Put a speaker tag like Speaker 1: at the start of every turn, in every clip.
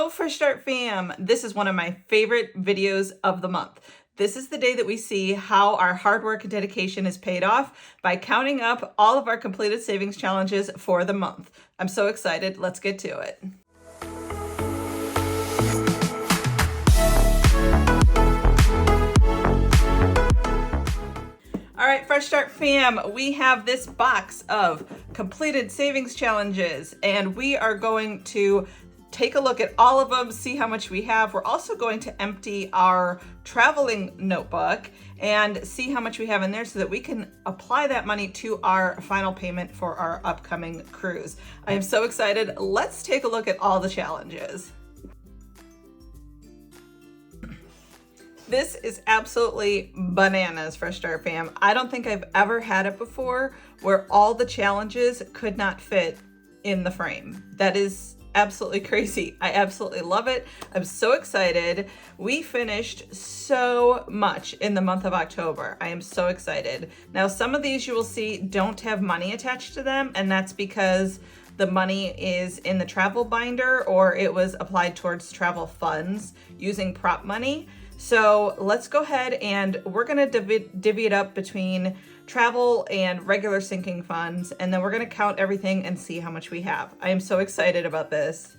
Speaker 1: Hello, Fresh Start fam. This is one of my favorite videos of the month. This is the day that we see how our hard work and dedication is paid off by counting up all of our completed savings challenges for the month. I'm so excited. Let's get to it. All right, Fresh Start fam, we have this box of completed savings challenges, and we are going to take a look at all of them, see how much we have. We're also going to empty our traveling notebook and see how much we have in there so that we can apply that money to our final payment for our upcoming cruise. I am so excited. Let's take a look at all the challenges. This is absolutely bananas, Fresh Start fam. I don't think I've ever had it before where all the challenges could not fit in the frame. That is absolutely crazy. I absolutely love it. I'm so excited. We finished so much in the month of October. I am so excited. Now, some of these you will see don't have money attached to them, and that's because the money is in the travel binder or it was applied towards travel funds using prop money. So let's go ahead and we're going to divvy it up between travel and regular sinking funds, and then we're going to count everything and see how much we have. I am so excited about this.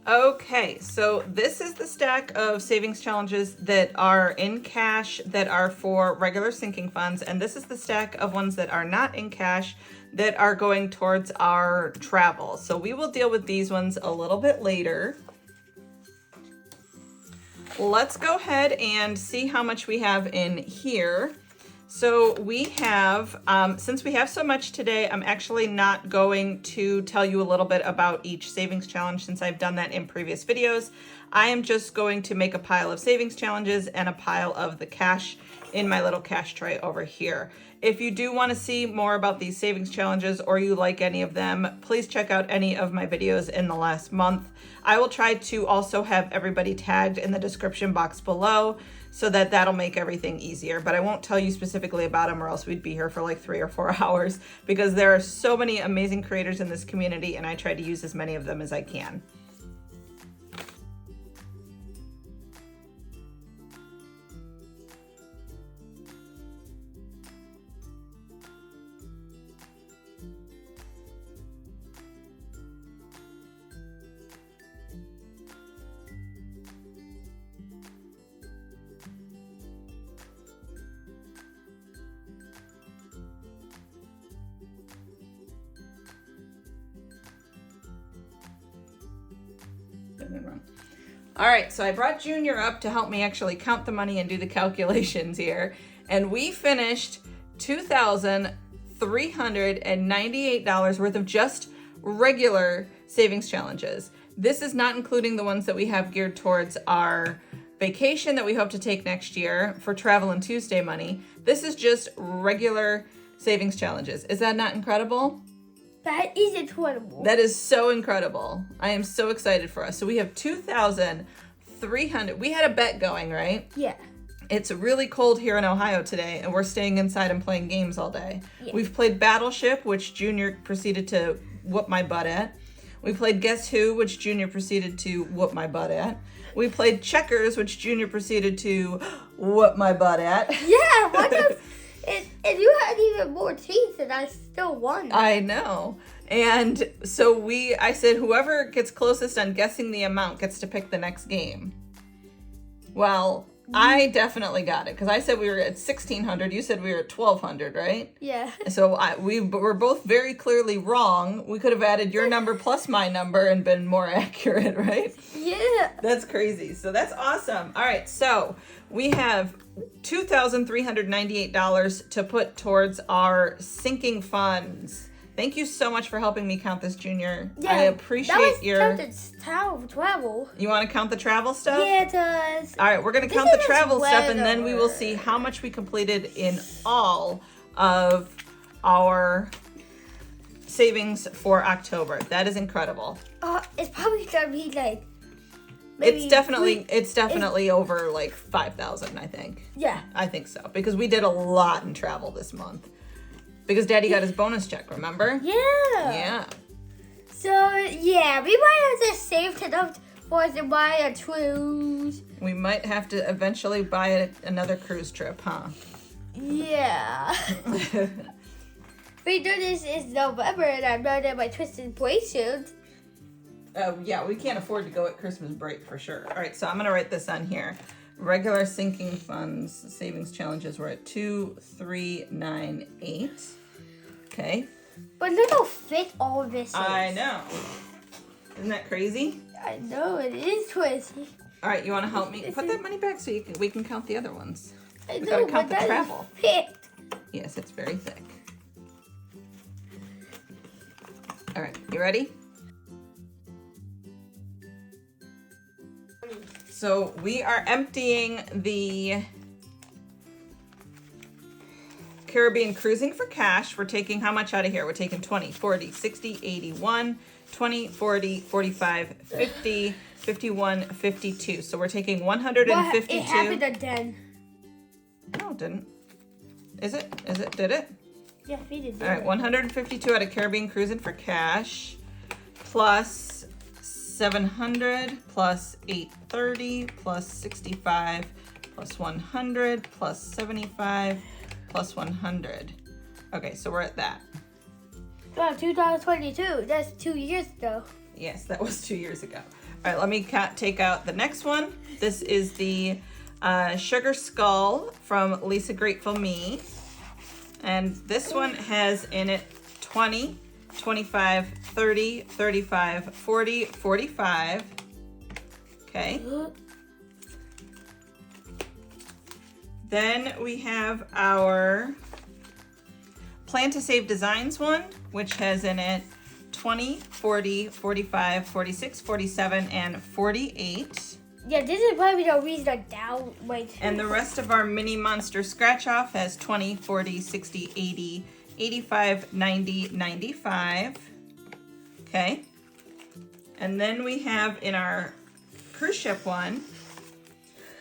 Speaker 1: Okay, so this is the stack of savings challenges that are in cash that are for regular sinking funds, and this is the stack of ones that are not in cash that are going towards our travel. So we will deal with these ones a little bit later. Let's go ahead and see how much we have in here. So we have, since we have so much today, I'm actually not going to tell you a little bit about each savings challenge since I've done that in previous videos. I am just going to make a pile of savings challenges and a pile of the cash in my little cash tray over here. If you do want to see more about these savings challenges or you like any of them, please check out any of my videos in the last month. I will try to also have everybody tagged in the description box below so that that'll make everything easier, but I won't tell you specifically about them or else we'd be here for like 3 or 4 hours because there are so many amazing creators in this community and I try to use as many of them as I can. All right, so I brought Junior up to help me actually count the money and do the calculations here. And we finished $2,398 worth of just regular savings challenges. This is not including the ones that we have geared towards our vacation that we hope to take next year for Travel and Tuesday money. This is just regular savings challenges. Is that not incredible?
Speaker 2: That is incredible.
Speaker 1: That is so incredible. I am so excited for us. So we have 2,300. We had a bet going, right?
Speaker 2: Yeah.
Speaker 1: It's really cold here in Ohio today, and we're staying inside and playing games all day. Yeah. We've played Battleship, which Junior proceeded to whoop my butt at. We played Guess Who, which Junior proceeded to whoop my butt at. We played Checkers, which Junior proceeded to whoop my butt at.
Speaker 2: Yeah, what if... If you had even more teeth, and I still won.
Speaker 1: I know. And so I said, whoever gets closest on guessing the amount gets to pick the next game. Well, I definitely got it because I said we were at 1,600. You said we were at 1,200, right?
Speaker 2: Yeah.
Speaker 1: So we were both very clearly wrong. We could have added your number plus my number and been more accurate, right?
Speaker 2: Yeah.
Speaker 1: That's crazy. So that's awesome. All right. So we have $2,398 to put towards our sinking funds. Thank you so much for helping me count this, Junior.
Speaker 2: Yeah,
Speaker 1: I appreciate your...
Speaker 2: travel.
Speaker 1: You want to count the travel stuff?
Speaker 2: Yeah, it does.
Speaker 1: All right, we're going to count the travel stuff, and then we will see how much we completed in all of our savings for October. That is incredible.
Speaker 2: It's probably going to be like...
Speaker 1: It's definitely over like 5,000, I think.
Speaker 2: Yeah.
Speaker 1: I think so, because we did a lot in travel this month. Because Daddy got his bonus check, remember?
Speaker 2: Yeah.
Speaker 1: Yeah.
Speaker 2: So, yeah, we might have to save enough for us to buy a cruise.
Speaker 1: We might have to eventually buy another cruise trip, huh?
Speaker 2: Yeah. We do this in November and I'm not in my twisted bracelet.
Speaker 1: Yeah, we can't afford to go at Christmas break for sure. All right, so I'm gonna write this on here. Regular sinking funds, savings challenges, we're at 2,398. Okay.
Speaker 2: But they don't fit all of this.
Speaker 1: I know. Isn't that crazy?
Speaker 2: I know, it is crazy.
Speaker 1: All right, you wanna help me? Put that money back so we can count the other ones.
Speaker 2: I
Speaker 1: We
Speaker 2: know,
Speaker 1: gotta count
Speaker 2: but
Speaker 1: the
Speaker 2: that
Speaker 1: travel.
Speaker 2: is thick.
Speaker 1: Yes, it's very thick. All right, you ready? So we are emptying the Caribbean cruising for cash. We're taking how much out of here? We're taking 20, 40, 60, 81, 20, 40, 45, 50, 51, 52. So we're taking 152.
Speaker 2: It happened again.
Speaker 1: No, it didn't. Is it? Did it?
Speaker 2: Yeah, we did.
Speaker 1: All right, 152 out of Caribbean cruising for cash, plus 700, plus 830, plus 65, plus 100, plus 75, plus 100. Okay, so we're at that.
Speaker 2: Wow, 2022. That's 2 years ago.
Speaker 1: Yes, that was 2 years ago. All right, let me take out the next one. This is the Sugar Skull from Lisa Grateful Me. And this one has in it 20, 25, 30, 35, 40, 45. Okay. Then we have our Plan to Save Designs one, which has in it 20, 40, 45, 46, 47, and 48.
Speaker 2: Yeah, this is probably the reason I down my tooth.
Speaker 1: And the rest of our mini monster scratch off has 20, 40, 60, 80, 85, 90, 95. Okay. And then we have in our cruise ship one,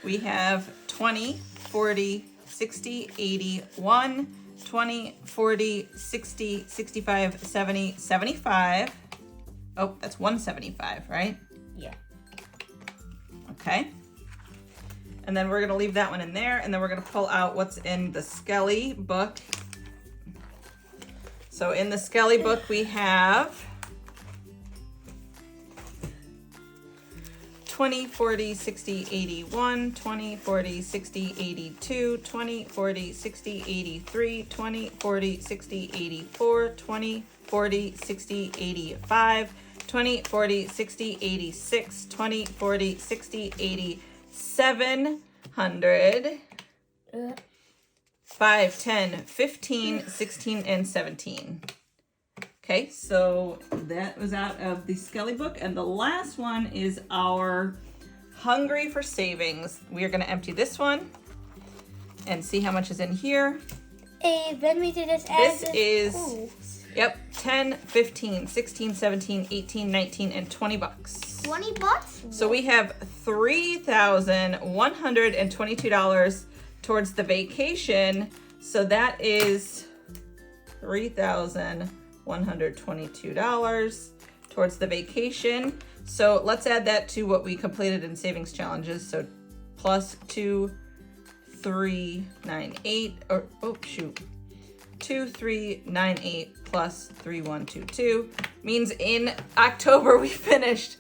Speaker 1: we have 20, 40, 60, 80, 1, 20, 40, 60, 65, 70, 75. Oh, that's 175, right?
Speaker 2: Yeah.
Speaker 1: Okay. And then we're gonna leave that one in there, and then we're gonna pull out what's in the Skelly book. So in the Skelly book we have 20, 40, 60, 81, 20, 40, 60, 82, 20, 40, 60, 83, 20, 40, 60, 84, 20, 40, 60, 85, 20, 40, 60, 86, 20, 40, 60, 80, 700, 5, 10, 15, 16, and 17. Okay, so that was out of the Skelly book. And the last one is our Hungry for Savings. We are going to empty this one and see how much is in here.
Speaker 2: And then we did this
Speaker 1: This is, yep, 10, 15, 16, 17, 18, 19, and 20 bucks.
Speaker 2: 20 bucks?
Speaker 1: So we have $3,122 towards the vacation. So that is $3,122 towards the vacation. So let's add that to what we completed in savings challenges. So plus 2,398, or oh shoot, 2,398 plus 3,122 means in October we finished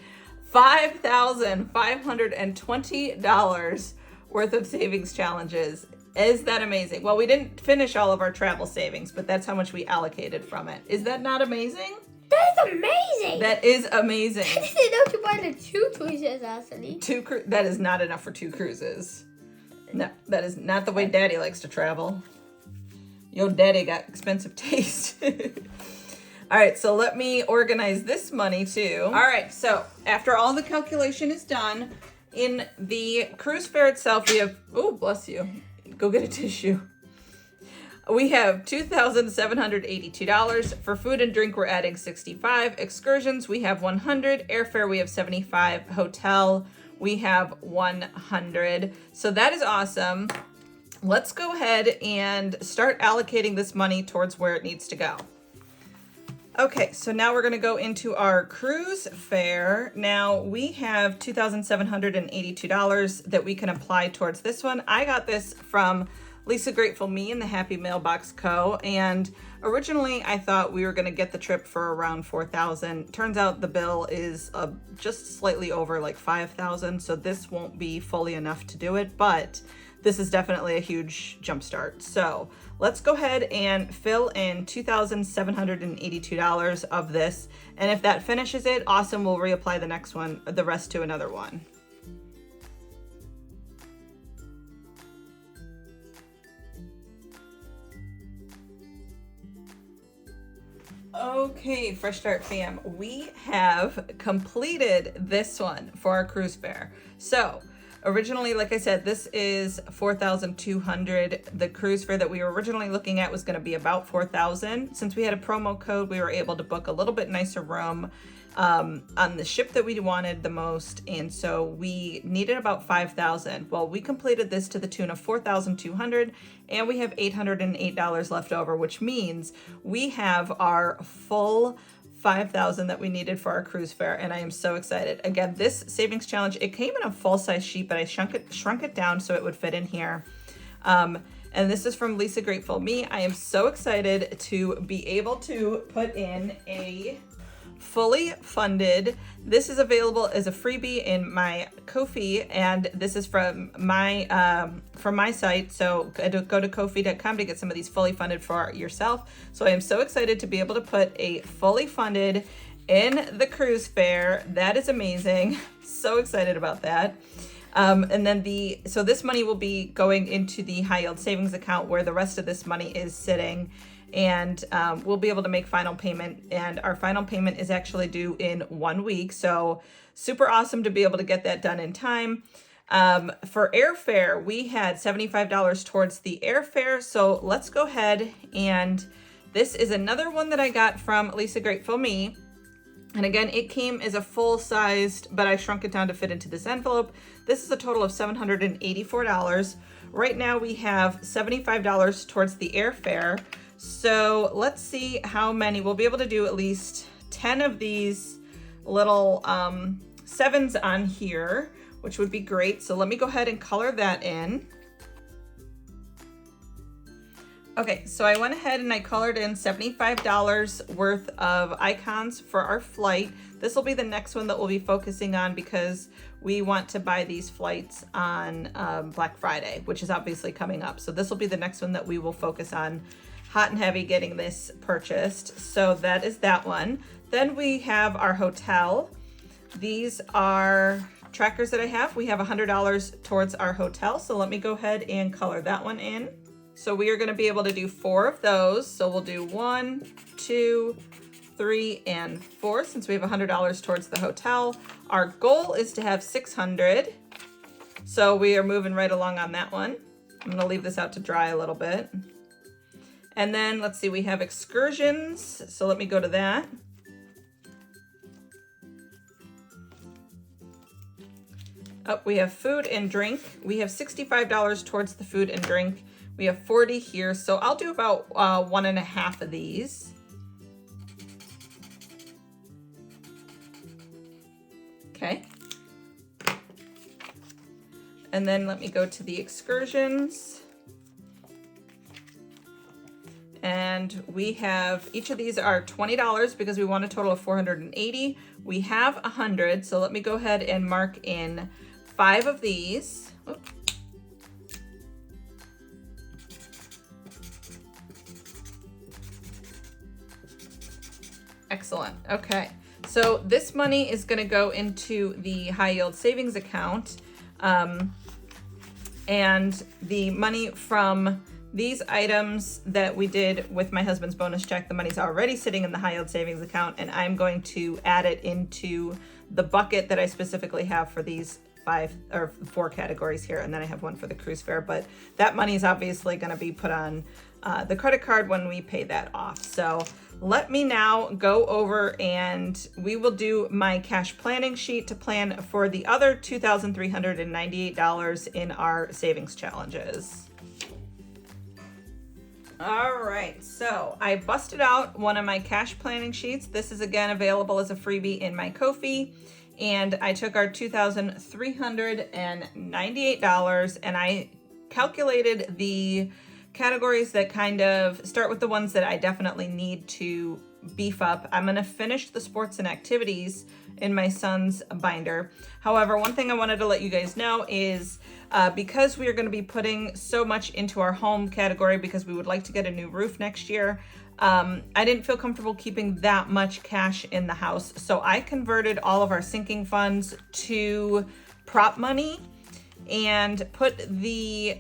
Speaker 1: $5,520 worth of savings challenges. Is that amazing? Well, we didn't finish all of our travel savings, but that's how much we allocated from it. Is that not amazing?
Speaker 2: That is amazing.
Speaker 1: That is amazing.
Speaker 2: I didn't know to buy the 2 cruises, actually.
Speaker 1: That is not enough for 2 cruises. No, that is not the way Daddy likes to travel. Yo, Daddy got expensive taste. All right, so let me organize this money too. All right, so after all the calculation is done, in the cruise fare itself, we have, oh, bless you. Go get a tissue. We have $2,782. For food and drink, we're adding 65. Excursions, we have 100. Airfare, we have 75. Hotel, we have 100. So that is awesome. Let's go ahead and start allocating this money towards where it needs to go. Okay, so now we're going to go into our cruise fare. Now we have $2,782 that we can apply towards this one. I got this from Lisa Grateful Me and the Happy Mailbox Co. And originally I thought we were going to get the trip for around $4,000. Turns out the bill is just slightly over like $5,000. So this won't be fully enough to do it, but this is definitely a huge jump start. So let's go ahead and fill in $2,782 of this. And if that finishes it, awesome, we'll reapply the next one, the rest to another one. Okay, Fresh Start fam, we have completed this one for our cruise fare. So originally, like I said, this is $4,200. The cruise fare that we were originally looking at was going to be about $4,000. Since we had a promo code, we were able to book a little bit nicer room on the ship that we wanted the most, and so we needed about $5,000. Well, we completed this to the tune of $4,200, and we have $808 left over, which means we have our full $5,000 that we needed for our cruise fare, and I am so excited. Again, this savings challenge, it came in a full-size sheet, but I shrunk it down so it would fit in here. And this is from Lisa Grateful Me. I am so excited to be able to put in a fully funded. This is available as a freebie in my Ko-fi, and this is from my site. So go to ko-fi.com to get some of these fully funded for yourself. So I am so excited to be able to put a fully funded in the cruise fare. That is amazing. So excited about that. And then so this money will be going into the high yield savings account where the rest of this money is sitting. And we'll be able to make final payment, and our final payment is actually due in 1 week. So super awesome to be able to get that done in time. For airfare, we had $75 towards the airfare. So let's go ahead, and this is another one that I got from Lisa Grateful Me. And again, it came as a full-sized, but I shrunk it down to fit into this envelope. This is a total of $784. Right now we have $75 towards the airfare. So let's see how many. We'll be able to do at least 10 of these little 7s on here, which would be great. So let me go ahead and color that in. Okay, so I went ahead and I colored in $75 worth of icons for our flight. This will be the next one that we'll be focusing on because we want to buy these flights on Black Friday, which is obviously coming up. So this will be the next one that we will focus on, hot and heavy, getting this purchased. So that is that one. Then we have our hotel. These are trackers that I have. We have $100 towards our hotel. So let me go ahead and color that one in. So we are going to be able to do 4 of those. So we'll do 1, 2, 3, and 4 since we have $100 towards the hotel. Our goal is to have $600. So we are moving right along on that one. I'm going to leave this out to dry a little bit. And then let's see, we have excursions. So let me go to that. Oh, we have food and drink. We have $65 towards the food and drink. We have 40 here. So I'll do about 1.5 of these. Okay. And then let me go to the excursions. And we have, each of these are $20 because we want a total of $480. We have 100, so let me go ahead and mark in 5 of these. Oops. Excellent. Okay, so this money is going to go into the high yield savings account, and the money from these items that we did with my husband's bonus check, the money's already sitting in the high yield savings account, and I'm going to add it into the bucket that I specifically have for these 4 categories here, and then I have one for the cruise fare, but that money is obviously going to be put on the credit card when we pay that off. So let me now go over and we will do my cash planning sheet to plan for the other $2,398 in our savings challenges. All right, so I busted out one of my cash planning sheets. This is again available as a freebie in my Ko-fi. And I took our $2,398 and I calculated the categories that kind of start with the ones that I definitely need to beef up. I'm gonna finish the sports and activities in my son's binder. However, one thing I wanted to let you guys know is because we are going to be putting so much into our home category because we would like to get a new roof next year, I didn't feel comfortable keeping that much cash in the house. So I converted all of our sinking funds to prop money and put the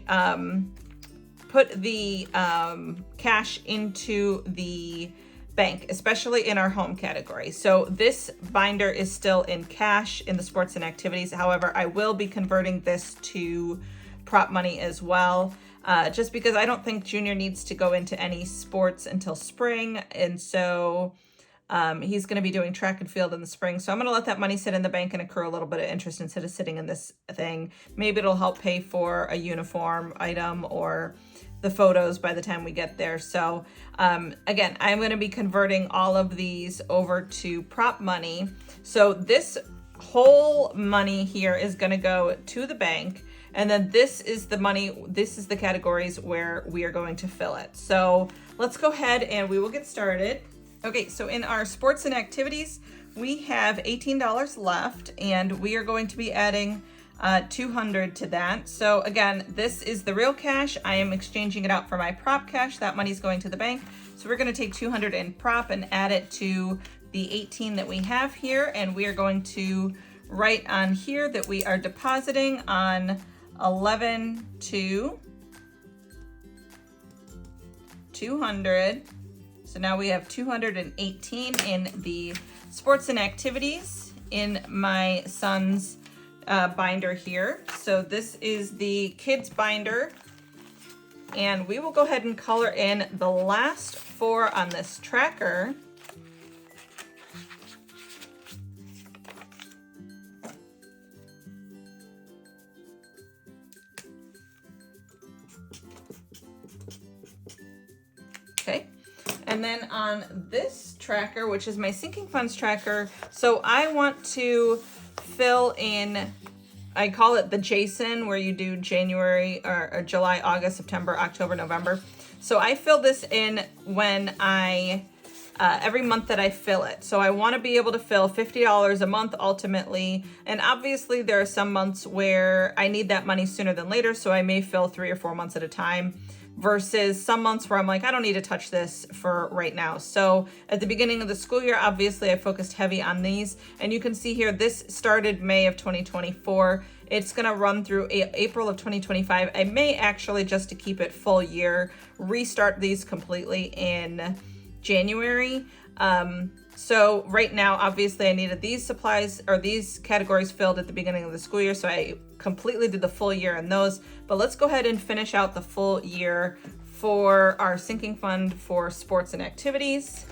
Speaker 1: cash into the bank, especially in our home category. So this binder is still in cash in the sports and activities. However, I will be converting this to prop money as well, just because I don't think Junior needs to go into any sports until spring. And so he's going to be doing track and field in the spring. So I'm going to let that money sit in the bank and accrue a little bit of interest instead of sitting in this thing. Maybe it'll help pay for a uniform item or the photos by the time we get there. So again, I'm going to be converting all of these over to prop money. So this whole money here is going to go to the bank. And then this is the money, this is the categories where we are going to fill it. So let's go ahead and we will get started. Okay, so in our sports and activities, we have $18 left and we are going to be adding $200 to that. So again, this is the real cash. I am exchanging it out for my prop cash. That money's going to the bank. So we're going to take $200 in prop and add it to the 18 that we have here. And we are going to write on here that we are depositing on 11/2 $200. So now we have 218 in the sports and activities in my son's binder here. So this is the kids binder, and we will go ahead and color in the last 4 on this tracker. Okay. And then on this tracker, which is my sinking funds tracker, so I want to fill in, I call it the Jason, where you do January or July, August, September, October, November. So I fill this in when every month that I fill it. So I want to be able to fill $50 a month ultimately. And obviously there are some months where I need that money sooner than later. So I may fill 3 or 4 months at a time, versus some months where I'm like, I don't need to touch this for right now. So at the beginning of the school year, obviously I focused heavy on these, and you can see here, this started May of 2024. It's gonna run through April of 2025. I may actually, just to keep it full year, restart these completely in January. So right now, obviously I needed these supplies or these categories filled at the beginning of the school year. So I completely did the full year in those, but let's go ahead and finish out the full year for our sinking fund for sports and activities.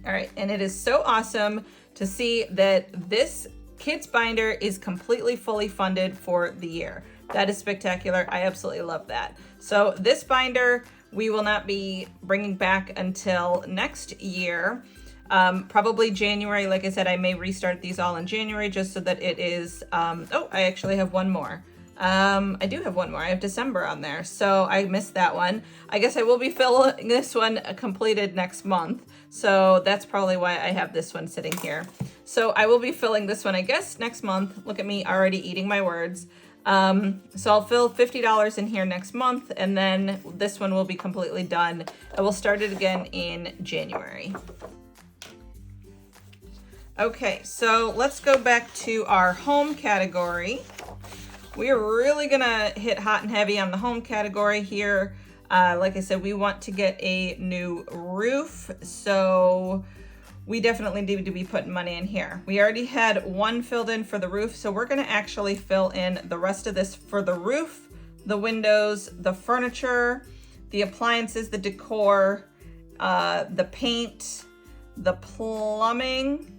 Speaker 1: All right, and it is so awesome to see that this kids binder is completely fully funded for the year. That is spectacular. I absolutely love that. So this binder, we will not be bringing back until next year, probably January. Like I said, I may restart these all in January just so that it is, oh, I actually have one more. I do have one more. I have December on there, so I missed that one. I guess I will be filling this one completed next month, so that's probably why I have this one sitting here. So I will be filling this one, I guess, next month. Look at me already eating my words. So I'll fill $50 in here next month, and then this one will be completely done. I will start it again in January. Okay, so let's go back to our home category. We are really gonna hit hot and heavy on the home category here. Like I said, we want to get a new roof, so we definitely need to be putting money in here. We already had one filled in for the roof, so we're gonna actually fill in the rest of this for the roof, the windows, the furniture, the appliances, the decor, the paint, the plumbing,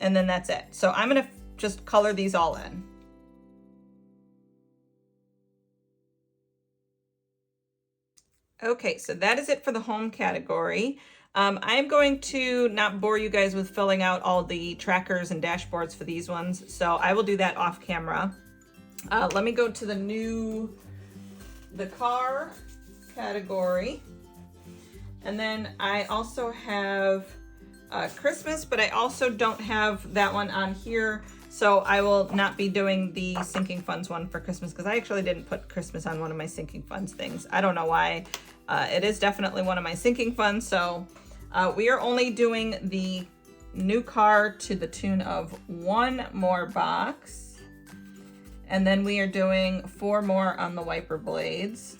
Speaker 1: and then that's it. So I'm gonna just color these all in. Okay, so that is it for the home category. I'm going to not bore you guys with filling out all the trackers and dashboards for these ones, so I will do that off camera. Let me go to the car category. And then I also have Christmas, but I also don't have that one on here. So I will not be doing the sinking funds one for Christmas because I actually didn't put Christmas on one of my sinking funds things. I don't know why. It is definitely one of my sinking funds. So we are only doing the new car to the tune of 1 more box. And then we are doing 4 more on the wiper blades.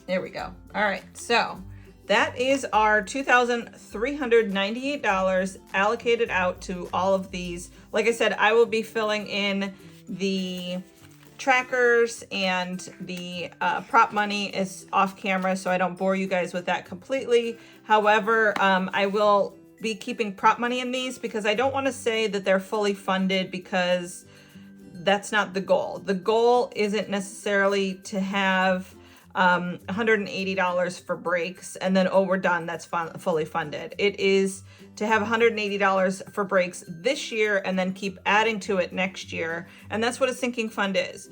Speaker 1: There we go. All right, so that is our $2,398 allocated out to all of these. Like I said, I will be filling in the trackers and the prop money is off camera, so I don't bore you guys with that completely. However, I will be keeping prop money in these because I don't want to say that they're fully funded because that's not the goal. The goal isn't necessarily to have $180 for brakes and then, oh, we're done, that's fully funded. It is to have $180 for brakes this year and then keep adding to it next year. And that's what a sinking fund is.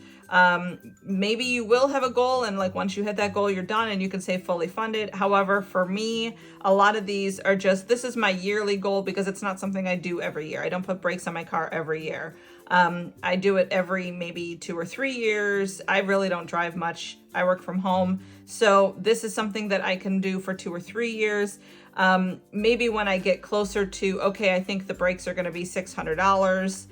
Speaker 1: Maybe you will have a goal and like once you hit that goal, you're done and you can say fully funded. However, for me, a lot of these are just, this is my yearly goal because it's not something I do every year. I don't put brakes on my car every year. I do it every maybe 2 or 3 years. I really don't drive much. I work from home. So this is something that I can do for 2 or 3 years. Maybe when I get closer to, okay, I think the brakes are going to be $600.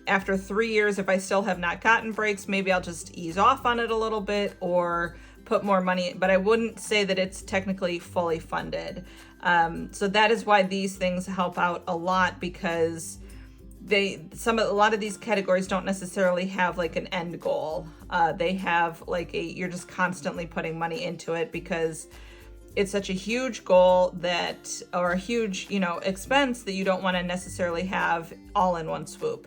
Speaker 1: After 3 years, if I still have not gotten brakes, maybe I'll just ease off on it a little bit or put more money, but I wouldn't say that it's technically fully funded. So that is why these things help out a lot because a lot of these categories don't necessarily have like an end goal. They have like you're just constantly putting money into it because it's such a huge goal or a huge, expense that you don't want to necessarily have all in one swoop.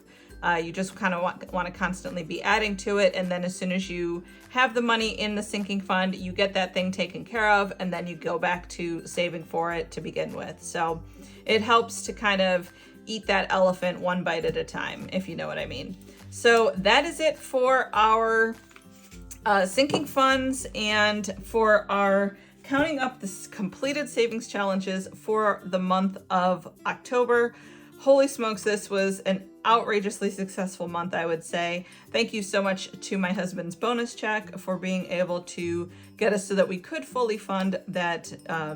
Speaker 1: You just kind of want to constantly be adding to it. And then as soon as you have the money in the sinking fund, you get that thing taken care of, and then you go back to saving for it to begin with. So it helps to kind of eat that elephant one bite at a time, if you know what I mean. So that is it for our sinking funds and for our counting up the completed savings challenges for the month of October. Holy smokes, this was an outrageously successful month, I would say. Thank you so much to my husband's bonus check for being able to get us so that we could fully fund that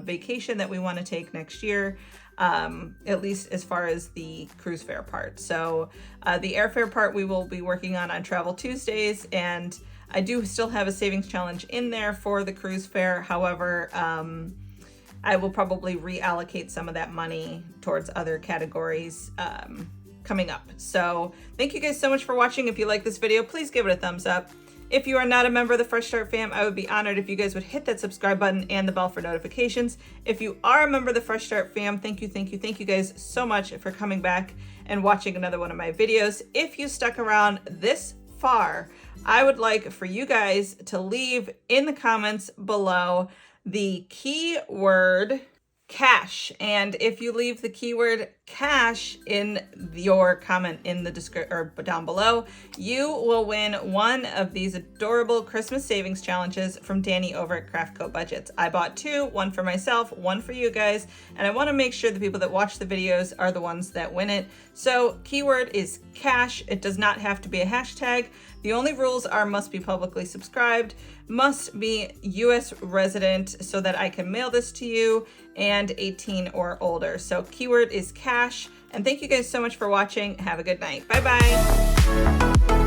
Speaker 1: vacation that we want to take next year, at least as far as the cruise fare part. So the airfare part we will be working on Travel Tuesdays, and I do still have a savings challenge in there for the cruise fare. However, I will probably reallocate some of that money towards other categories coming up. So thank you guys so much for watching. If you like this video, please give it a thumbs up. If you are not a member of the Fresh Start fam, I would be honored if you guys would hit that subscribe button and the bell for notifications. If you are a member of the Fresh Start fam, thank you guys so much for coming back and watching another one of my videos. If you stuck around this far, I would like for you guys to leave in the comments below the keyword cash. And if you leave the keyword cash in your comment in the description or down below, you will win one of these adorable Christmas savings challenges from Danny over at Craftco Budgets. I bought 2, one for myself, one for you guys, and I want to make sure the people that watch the videos are the ones that win it. So keyword is cash. It does not have to be a hashtag. The only rules are must be publicly subscribed, must be US resident so that I can mail this to you, and 18 or older. So keyword is cash. And thank you guys so much for watching. Have a good night. Bye-bye.